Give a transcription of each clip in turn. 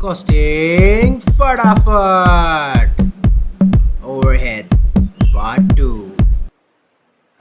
Costing फटाफट overhead part 2।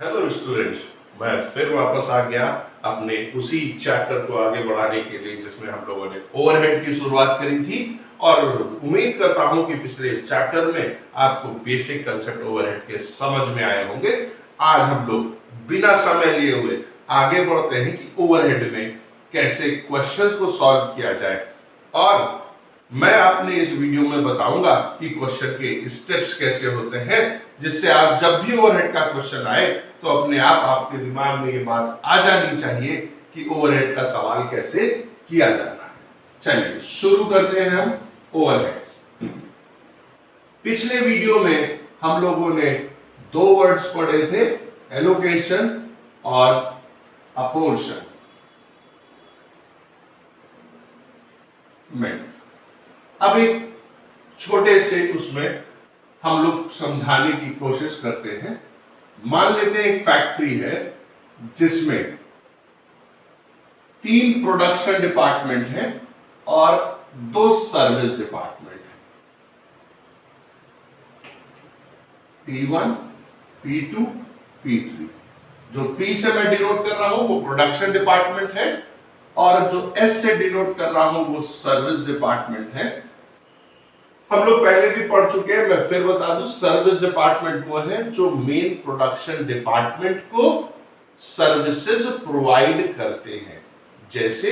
Hello students, मैं फिर वापस आ गया अपने उसी चैप्टर को आगे बढ़ाने के लिए जिसमें हम लोगों ने ओवरहेड की शुरुआत करी थी। और उम्मीद करता हूं कि पिछले चैप्टर में आपको बेसिक कंसेप्ट ओवरहेड के समझ में आए होंगे। आज हम लोग बिना समय लिए हुए आगे बढ़ते हैं कि ओवरहेड में कैसे क्वेश्चंस को सॉल्व किया जाए। और मैं आपने इस वीडियो में बताऊंगा कि क्वेश्चन के स्टेप्स कैसे होते हैं, जिससे आप जब भी ओवरहेड का क्वेश्चन आए तो अपने आप आपके दिमाग में ये बात आ जानी चाहिए कि ओवरहेड का सवाल कैसे किया जाना है। चलिए शुरू करते हैं हम ओवरहेड। पिछले वीडियो में हम लोगों ने दो वर्ड्स पढ़े थे, एलोकेशन और अपोर्शन। अब एक छोटे से उसमें हम लोग समझाने की कोशिश करते हैं। मान लेते हैं एक फैक्ट्री है जिसमें 3 प्रोडक्शन डिपार्टमेंट है और 2 सर्विस डिपार्टमेंट है, P1, P2, P3। जो P से मैं डिनोट कर रहा हूं वो प्रोडक्शन डिपार्टमेंट है और जो S से डिनोट कर रहा हूं वो सर्विस डिपार्टमेंट है। हम लोग पहले भी पढ़ चुके हैं, मैं फिर बता दूं, सर्विस डिपार्टमेंट वो है जो मेन प्रोडक्शन डिपार्टमेंट को सर्विसेज प्रोवाइड करते हैं। जैसे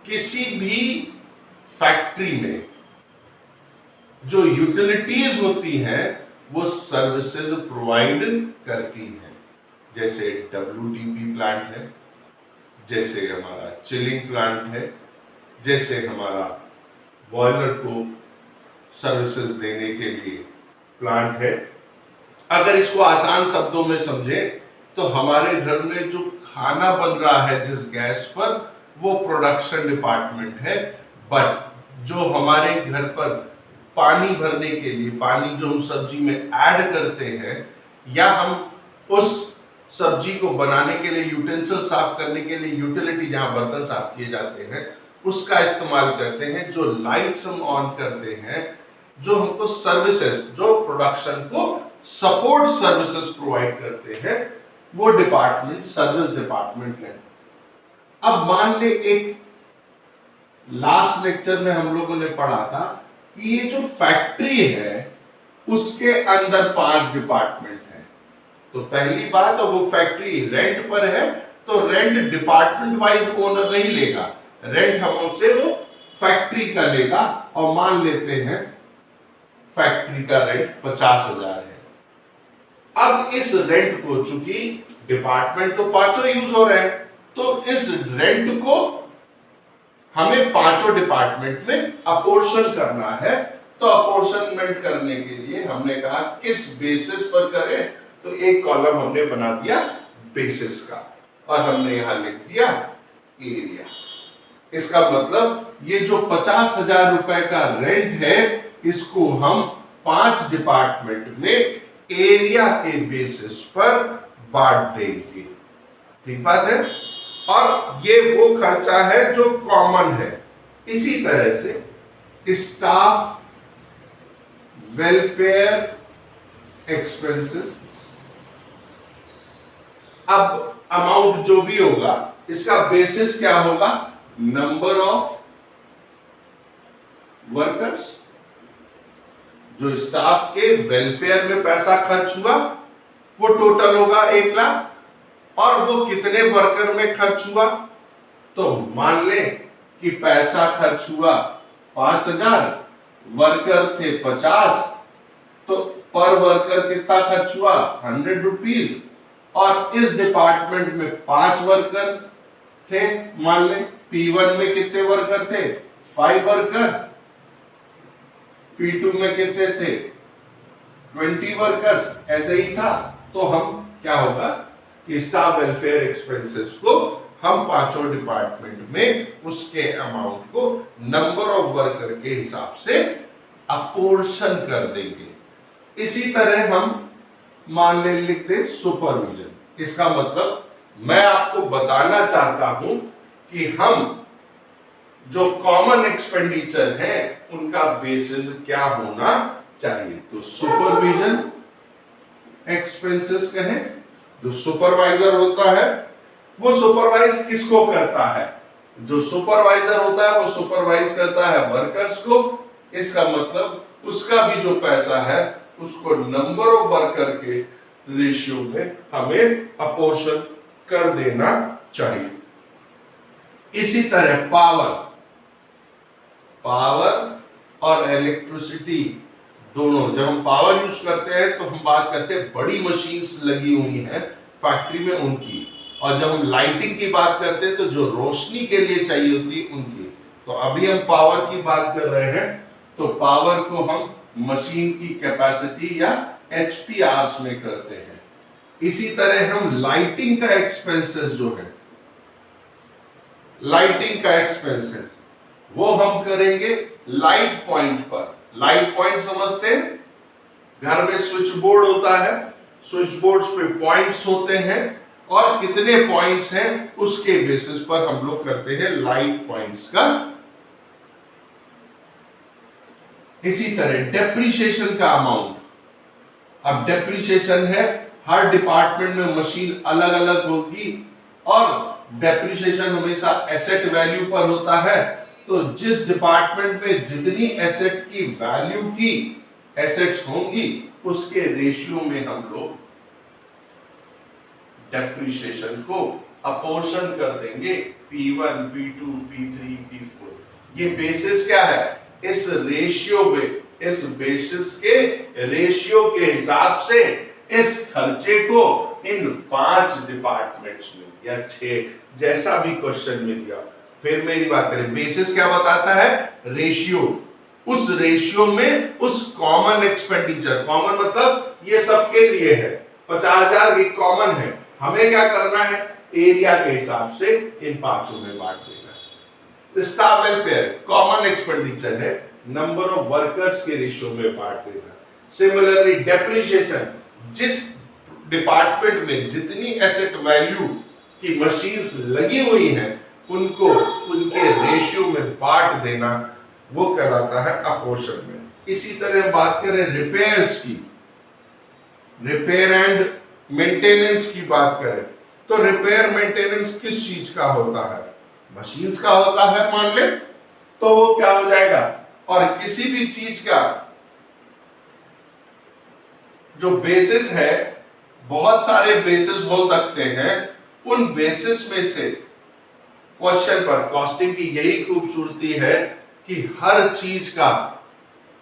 किसी भी फैक्ट्री में जो यूटिलिटीज होती हैं वो सर्विसेज प्रोवाइड करती हैं। जैसे WTP प्लांट है, जैसे हमारा चिलिंग प्लांट है, जैसे हमारा बॉयलर को सर्विसेज देने के लिए प्लांट है। अगर इसको आसान शब्दों में समझे तो हमारे घर में जो खाना बन रहा है जिस गैस पर, वो प्रोडक्शन डिपार्टमेंट है। बट जो हमारे घर पर पानी भरने के लिए, पानी जो हम सब्जी में ऐड करते हैं या हम उस सब्जी को बनाने के लिए, यूटेंसिल साफ करने के लिए, यूटिलिटी जहां बर्तन साफ किए जाते हैं उसका इस्तेमाल करते हैं, जो लाइट्स हम ऑन करते हैं, जो हमको सर्विसेज, जो प्रोडक्शन को सपोर्ट सर्विसेज प्रोवाइड करते हैं, वो डिपार्टमेंट सर्विस डिपार्टमेंट है। अब मान ले एक लास्ट लेक्चर में हम लोगों ने पढ़ा था कि ये जो फैक्ट्री है उसके अंदर 5 डिपार्टमेंट है। तो पहली बात, वो फैक्ट्री रेंट पर है तो रेंट डिपार्टमेंट वाइज ओनर नहीं लेगा, रेंट हमसे वो फैक्ट्री का लेगा। और मान लेते हैं फैक्ट्री का रेंट 50,000 है। अब इस रेंट को, चूंकि डिपार्टमेंट तो 5 यूज हो रहे हैं, तो इस रेंट को हमें 5 डिपार्टमेंट में अपोर्शन करना है। तो अपोर्शनमेंट करने के लिए हमने कहा किस बेसिस पर करें, तो एक कॉलम हमने बना दिया बेसिस का और हमने यहां लिख दिया एरिया। इसका मतलब ये जो 50,000 रुपए का रेंट है इसको हम 5 डिपार्टमेंट में एरिया के बेसिस पर बांट देंगे। ठीक बात है। और ये वो खर्चा है जो कॉमन है। इसी तरह से स्टाफ वेलफेयर एक्सपेंसेस, अब अमाउंट जो भी होगा इसका बेसिस क्या होगा, नंबर ऑफ वर्कर्स। जो स्टाफ के वेलफेयर में पैसा खर्च हुआ वो टोटल होगा 1 लाख, और वो कितने वर्कर में खर्च हुआ, तो मान लें कि पैसा खर्च हुआ 5,000, वर्कर थे 50, तो पर वर्कर कितना खर्च हुआ, 100 रुपीज। और इस डिपार्टमेंट में 5 वर्कर थे, मान लें P1 में कितने वर्कर थे, 5 वर्कर, P2 में कितने थे, 20 वर्कर्स, ऐसे ही था। तो हम क्या होगा, स्टाफ वेलफेयर एक्सपेंसेस को हम 5 डिपार्टमेंट में उसके अमाउंट को नंबर ऑफ वर्कर के हिसाब से अपोर्शन कर देंगे। इसी तरह हम मान ले लिख दे सुपरविजन। इसका मतलब मैं आपको बताना चाहता हूं कि हम जो कॉमन एक्सपेंडिचर है उनका बेसिस क्या होना चाहिए। तो सुपरविजन एक्सपेंसेस कहें, जो सुपरवाइजर होता है वो सुपरवाइज किसको करता है, जो सुपरवाइजर होता है वो सुपरवाइज करता है वर्कर्स को। इसका मतलब उसका भी जो पैसा है उसको नंबर ऑफ वर्कर के रेशियो में हमें अपोर्शन कर देना चाहिए। इसी तरह पावर और इलेक्ट्रिसिटी दोनों, जब हम पावर यूज करते हैं तो हम बात करते हैं बड़ी मशीन्स लगी हुई हैं फैक्ट्री में उनकी, और जब हम लाइटिंग की बात करते हैं तो जो रोशनी के लिए चाहिए होती है उनकी। तो अभी हम पावर की बात कर रहे हैं, तो पावर को हम मशीन की कैपेसिटी या एचपी आवर्स में करते हैं। इसी तरह हम लाइटिंग का एक्सपेंसेस जो है, लाइटिंग का एक्सपेंसेस वो हम करेंगे लाइट पॉइंट पर। लाइट पॉइंट समझते हैं, घर में स्विच बोर्ड होता है, स्विच बोर्ड्स पे पॉइंट्स होते हैं और कितने पॉइंट्स हैं उसके बेसिस पर हम लोग करते हैं लाइट पॉइंट्स का। इसी तरह डेप्रिसिएशन का अमाउंट, अब डेप्रिसिएशन है, हर डिपार्टमेंट में मशीन अलग अलग होगी और डेप्रिसिएशन हमेशा एसेट वैल्यू पर होता है। तो जिस डिपार्टमेंट में जितनी एसेट की वैल्यू की एसेट्स होंगी उसके रेशियो में हम लोग डेप्रिसिएशन को अपोर्शन कर देंगे P1, P2, P3, P4। ये बेसिस क्या है, इस रेशियो में, इस बेसिस के रेशियो के हिसाब से इस खर्चे को इन 5 डिपार्टमेंट्स में या 6, जैसा भी क्वेश्चन में दिया। फिर मेरी बात करें, बेसिस क्या बताता है, रेशियो। उस रेशियो में उस कॉमन एक्सपेंडिचर, कॉमन मतलब ये सबके लिए है, 50,000 एक कॉमन है, हमें क्या करना है, एरिया के हिसाब से इन 5 में बांट देना है। स्टाफ वेलफेयर कॉमन एक्सपेंडिचर है, नंबर ऑफ वर्कर्स के रेशियो में बांट देना। सिमिलरली डेप्रिसिएशन, जिस डिपार्टमेंट में जितनी एसेट वैल्यू की मशीन्स लगी हुई हैं उनको उनके रेशियो में बांट देना, वो कहलाता है अपोर्शन में। इसी तरह बात करें रिपेयर्स की, रिपेयर एंड मेंटेनेंस की बात करें तो रिपेयर मेंटेनेंस किस चीज का होता है, मशीन्स का होता है मान ले, तो वो क्या हो जाएगा, और किसी भी चीज का जो बेसिस है, बहुत सारे बेसिस हो सकते हैं, उन बेसिस में से क्वेश्चन पर कॉस्टिंग की यही खूबसूरती है कि हर चीज का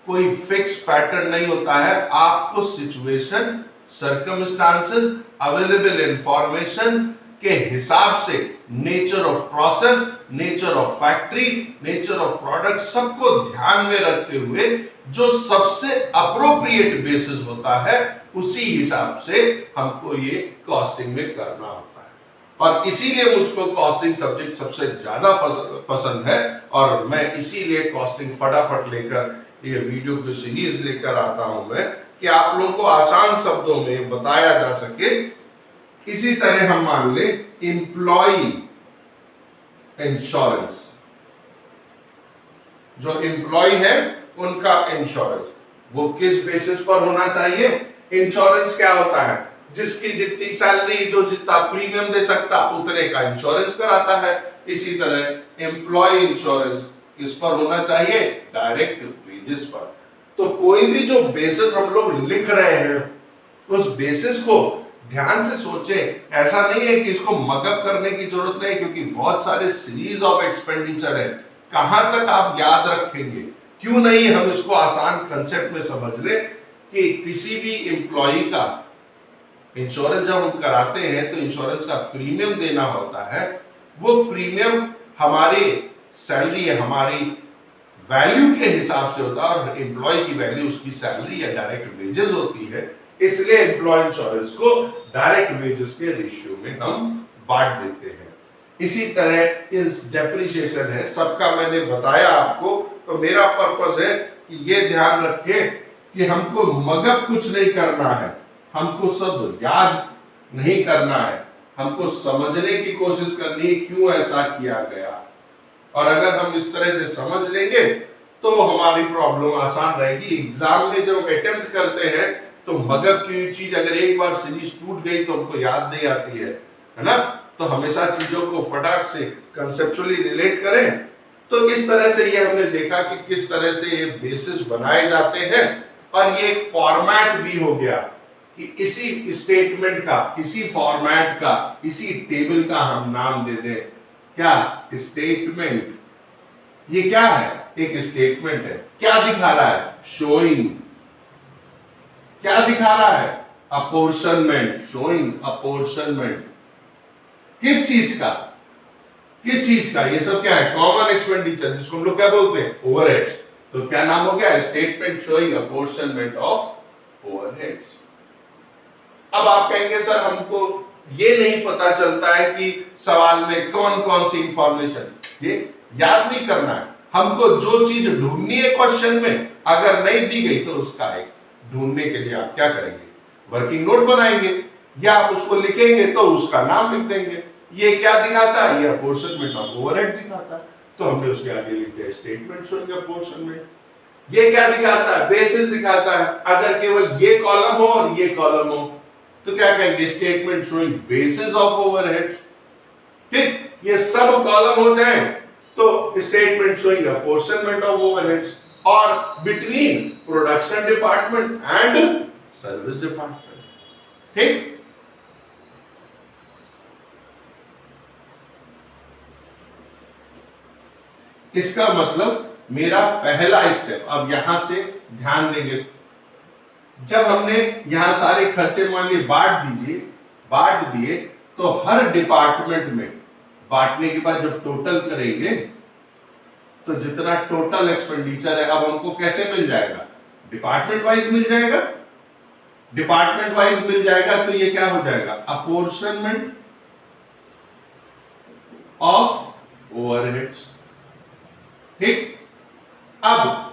कोई फिक्स पैटर्न नहीं होता है। आपको सिचुएशन, सर्कमस्टांसेस, अवेलेबल इंफॉर्मेशन के हिसाब से nature of process, nature of factory, nature of product सबको ध्यान में रखते हुए जो सबसे अप्रोप्रिएट बेसिस होता है उसी हिसाब से हमको ये कॉस्टिंग में करना होता है। और इसीलिए मुझको कॉस्टिंग सब्जेक्ट सबसे ज्यादा पसंद है और मैं इसीलिए कॉस्टिंग फटाफट लेकर ये वीडियो की सीरीज लेकर आता हूं मैं, कि आप लोगों को आसान शब्दों में बताया जा सके। इसी तरह हम मान ले एम्प्लॉय इंश्योरेंस, जो एम्प्लॉय है उनका इंश्योरेंस वो किस बेसिस पर होना चाहिए। इंश्योरेंस क्या होता है, जिसकी जितनी सैलरी, जो जितना प्रीमियम दे सकता उतने का इंश्योरेंस कराता है। इसी तरह एम्प्लॉय इंश्योरेंस किस पर होना चाहिए, डायरेक्ट वेजेस पर। तो कोई भी जो बेसिस हम लोग लिख रहे हैं उस बेसिस को ध्यान से सोचें। ऐसा नहीं है कि इसको मगअप करने की जरूरत नहीं, क्योंकि बहुत सारे सीरीज ऑफ एक्सपेंडिचर है, कहां तक आप याद रखेंगे। क्यों नहीं हम इसको आसान कंसेप्ट में समझ ले कि किसी भी एम्प्लॉय का इंश्योरेंस जब हम कराते हैं तो इंश्योरेंस का प्रीमियम देना होता है। वो प्रीमियम हमारी सैलरी है, हमारी वैल्यू के हिसाब से होता है, और एम्प्लॉय की वैल्यू उसकी सैलरी या डायरेक्ट वेजेस होती है। इसलिए एम्प्लॉय इंश्योरेंस को डायरेक्ट वेजेस के रेशियो में हम बांट देते हैं। इसी तरह इस डेप्रिसिएशन है, सबका मैंने बताया आपको। तो मेरा पर्पस है कि ये ध्यान रखें कि हमको मगअप कुछ नहीं करना है, हमको सब याद नहीं करना है, हमको समझने की कोशिश करनी है क्यों ऐसा किया गया। और अगर हम इस तरह से समझ लेंगे तो हमारी प्रॉब्लम आसान रहेगी। एग्जाम में जब अटेम्प्ट करते हैं तो मगज की चीज अगर एक बार सीरीज टूट गई तो हमको याद नहीं आती है ना। तो हमेशा चीजों को फटाक से कंसेप्चुअली रिलेट करें। तो इस तरह से ये हमने देखा कि किस तरह से ये बेसिस बनाए जाते हैं, और ये एक फॉर्मेट भी हो गया कि इसी स्टेटमेंट का, इसी फॉर्मेट का, इसी टेबल का हम नाम दे दें क्या, स्टेटमेंट। ये क्या है, एक स्टेटमेंट है। क्या दिखा रहा है, शोइंग। क्या दिखा रहा है, अपोर्शनमेंट, शोइंग अपोर्शनमेंट। किस चीज का, किस चीज का, ये सब क्या है, कॉमन एक्सपेंडिचर, जिसको हम लोग क्या बोलते हैं, ओवरहेड्स। तो क्या नाम हो गया, statement showing apportionment of overheads. अब आप कहेंगे सर हमको ये नहीं पता चलता है कि सवाल में कौन कौन सी इंफॉर्मेशन, ये याद नहीं करना है हमको। जो चीज ढूंढनी है क्वेश्चन में अगर नहीं दी गई तो उसका एक ढूंढने के लिए आप क्या करेंगे, वर्किंग नोट बनाएंगे, या आप उसको लिखेंगे तो उसका नाम लिख देंगे। ये क्या दिखाता है, ये अपोर्शनमेंट ऑफ ओवरहेड दिखाता है, तो हमने उसके आगे लिख दिया स्टेटमेंट शोइंग अपोर्शनमेंट। ये क्या दिखाता है, बेसिस दिखाता है। अगर केवल ये कॉलम हो और ये कॉलम हो तो क्या कहेंगे, statement showing basis of overheads. ठीक, ये सब कॉलम हो जाए तो statement showing apportionment of overheads. और between production department and service department. ठीक, इसका मतलब मेरा पहला स्टेप, अब यहां से ध्यान देंगे, जब हमने यहां सारे खर्चे मान लीजिए बांट दिए, तो हर डिपार्टमेंट में बांटने के बाद जब टोटल करेंगे तो जितना टोटल एक्सपेंडिचर है अब हमको कैसे मिल जाएगा, डिपार्टमेंट वाइज मिल जाएगा। डिपार्टमेंट वाइज मिल जाएगा तो ये क्या हो जाएगा, अपोर्शनमेंट ऑफ ओवरहेड्स। ठीक, अब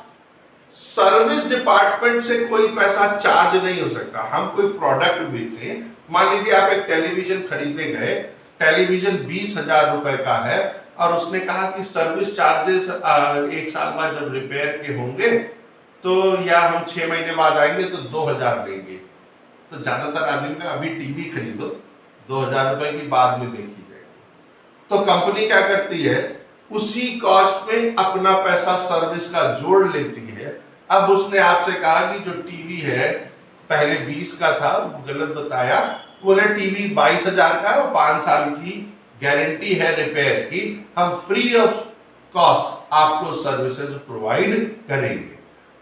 सर्विस डिपार्टमेंट से कोई पैसा चार्ज नहीं हो सकता। हम कोई प्रोडक्ट बेचें, मान लीजिए आप एक टेलीविजन खरीदने गए, टेलीविजन 20,000 रुपए का है, और उसने कहा कि सर्विस चार्जेस 1 साल बाद जब रिपेयर के होंगे तो, या हम 6 महीने बाद आएंगे तो 2,000 लेंगे। तो ज्यादातर आदमी का अभी टीवी खरीदो 2,000 रुपए की बाद में देखी जाएगी। तो कंपनी क्या करती है, उसी कॉस्ट में अपना पैसा सर्विस का जोड़ लेती है। अब उसने आपसे कहा कि जो टीवी है पहले 20 का था, गलत बताया, बोले टीवी 22,000 का है और 5 साल की गारंटी है रिपेयर की, हम फ्री ऑफ कॉस्ट आपको सर्विसेज प्रोवाइड करेंगे।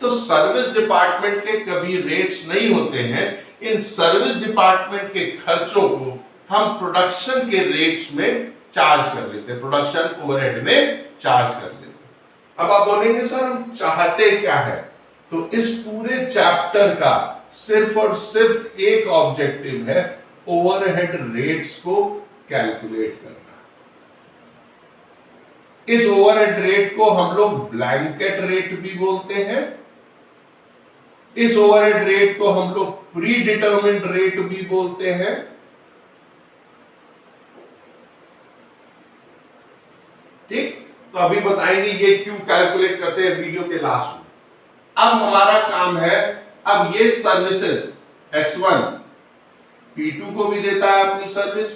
तो सर्विस डिपार्टमेंट के कभी रेट्स नहीं होते हैं। इन सर्विस डिपार्टमेंट के खर्चों को हम प्रोडक्शन के रेट्स में चार्ज कर लेते हैं, प्रोडक्शन ओवरहेड में चार्ज कर लेते हैं। अब आप बोलेंगे सर हम चाहते क्या है, तो इस पूरे चैप्टर का सिर्फ और सिर्फ एक ऑब्जेक्टिव है, ओवरहेड रेट्स को कैलकुलेट करना। इस ओवरहेड रेट को हम लोग ब्लैंकेट रेट भी बोलते हैं, इस ओवरहेड रेट को हम लोग प्री डिटरमिन्ड रेट भी बोलते हैं। ठीक, तो अभी बताएंगे ये क्यों कैलकुलेट करते हैं वीडियो के लास्ट में। अब हमारा काम है, अब ये सर्विसेज S1 P2 को भी देता है अपनी सर्विस,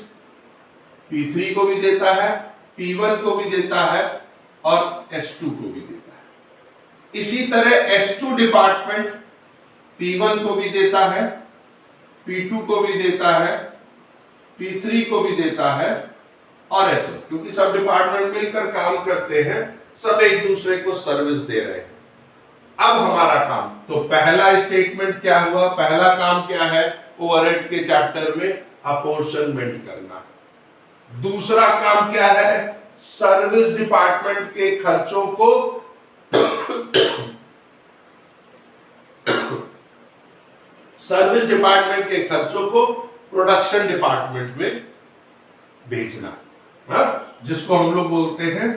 P3 को भी देता है, P1 को भी देता है और S2 को भी देता है। इसी तरह S2 डिपार्टमेंट P1 को भी देता है, P2 को भी देता है, P3 को भी देता है और ऐसे, क्योंकि सब डिपार्टमेंट मिलकर काम करते हैं, सब एक दूसरे को सर्विस दे रहे हैं। अब हमारा काम, तो पहला स्टेटमेंट क्या हुआ, पहला काम क्या है ओवरहेड के चैप्टर में, अपोर्शनमेंट करना। दूसरा काम क्या है, सर्विस डिपार्टमेंट के खर्चों को सर्विस डिपार्टमेंट के खर्चों को प्रोडक्शन डिपार्टमेंट में भेजना, जिसको हम लोग बोलते हैं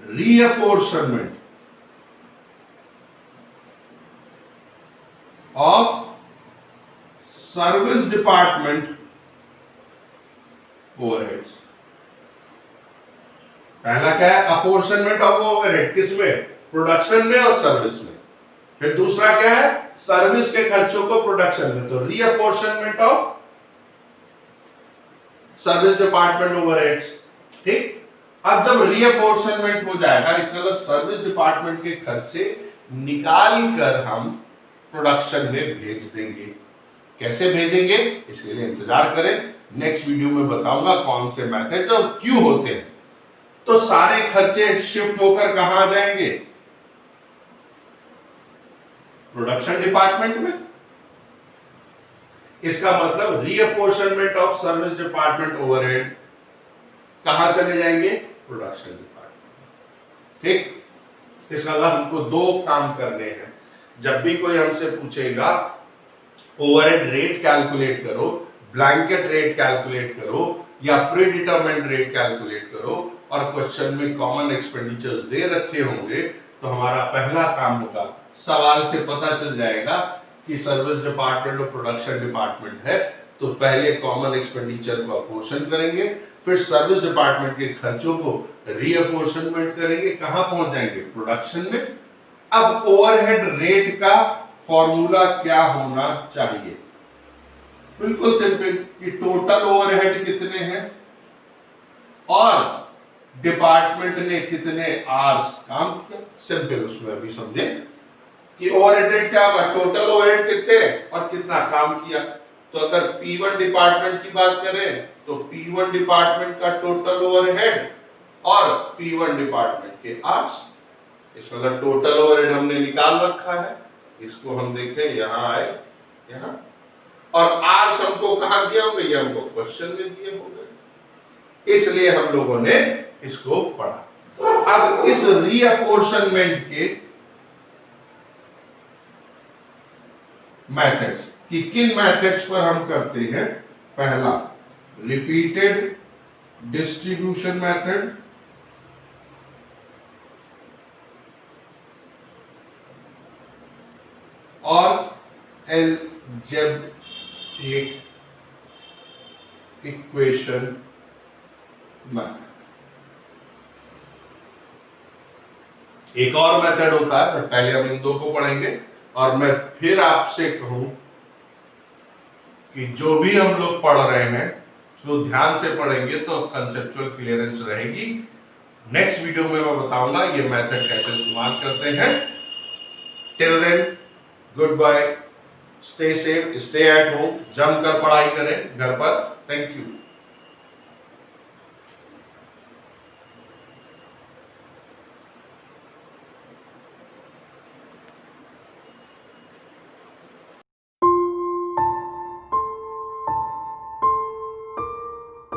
रीअपोर्शनमेंट ऑफ सर्विस डिपार्टमेंट ओवरहेड्स। पहला क्या है, अपोर्शनमेंट ऑफ ओवरहेड, किसमें, प्रोडक्शन में और सर्विस में। फिर दूसरा क्या है, सर्विस के खर्चों को प्रोडक्शन में, तो रीअपोर्शनमेंट ऑफ सर्विस डिपार्टमेंट ओवरहेड्स। ठीक, अब जब रीअपोर्शनमेंट हो जाएगा, इसका मतलब सर्विस डिपार्टमेंट के खर्चे निकाल कर हम प्रोडक्शन में भेज देंगे। कैसे भेजेंगे, इसके लिए इंतजार करें, नेक्स्ट वीडियो में बताऊंगा कौन से मेथड्स और क्यों होते हैं। तो सारे खर्चे शिफ्ट होकर कहां आ जाएंगे, प्रोडक्शन डिपार्टमेंट में। इसका मतलब रीअपोर्शनमेंट ऑफ सर्विस डिपार्टमेंट ओवरहेड कहां चले जाएंगे, प्रोडक्शन डिपार्टमेंट। ठीक, इसका मतलब हमको दो काम करने हैं। जब भी कोई हमसे पूछेगा ओवरहेड रेट कैलकुलेट करो, ब्लैंकेट रेट कैलकुलेट करो या प्री डिटरमाइंड रेट कैलकुलेट करो, और क्वेश्चन में कॉमन एक्सपेंडिचर्स दे रखे होंगे, तो हमारा पहला काम होगा, सवाल से पता चल जाएगा कि सर्विस डिपार्टमेंट और प्रोडक्शन डिपार्टमेंट है, तो पहले कॉमन एक्सपेंडिचर को अपोर्शन करेंगे, फिर सर्विस डिपार्टमेंट के खर्चों को रीअपोर्शनमेंट करेंगे, कहां पहुंच जाएंगे, प्रोडक्शन में। अब ओवरहेड रेट का फॉर्मूला क्या होना चाहिए, बिल्कुल सिंपल, कि टोटल ओवरहेड कितने हैं और डिपार्टमेंट ने कितने आवर्स काम किया। सिंपल, उसमें अभी समझे कि ओवरहेड रेट क्या होगा, टोटल ओवरहेड कितने और कितना काम किया। तो अगर P1 डिपार्टमेंट की बात करें तो P1 डिपार्टमेंट का टोटल ओवरहेड और P1 डिपार्टमेंट के आवर्स, इसका मतलब टोटल ओवरहेड हमने निकाल रखा है, इसको हम देखें, यहां आए, यहां, और आवर्स हमको कहां दिए होंगे, ये हमको क्वेश्चन में दिए होंगे, इसलिए हम लोगों ने इसको पढ़ा। अब इस रीअपोर्शनमेंट के मेथड्स कि किन मेथड्स पर हम करते हैं, पहला रिपीटेड डिस्ट्रीब्यूशन मेथड, और अलजेब्रिक इक्वेशन मेथड। एक और मेथड होता है, पर पहले हम इन दो को पढ़ेंगे, और मैं फिर आपसे कहूं कि जो भी हम लोग पढ़ रहे हैं तो ध्यान से पढ़ेंगे तो कंसेप्चुअल क्लियरेंस रहेगी। नेक्स्ट वीडियो में मैं बताऊंगा ये मेथड कैसे इस्तेमाल करते हैं। Till then, good bye, stay safe, stay at home, जमकर पढ़ाई करें घर पर। Thank you.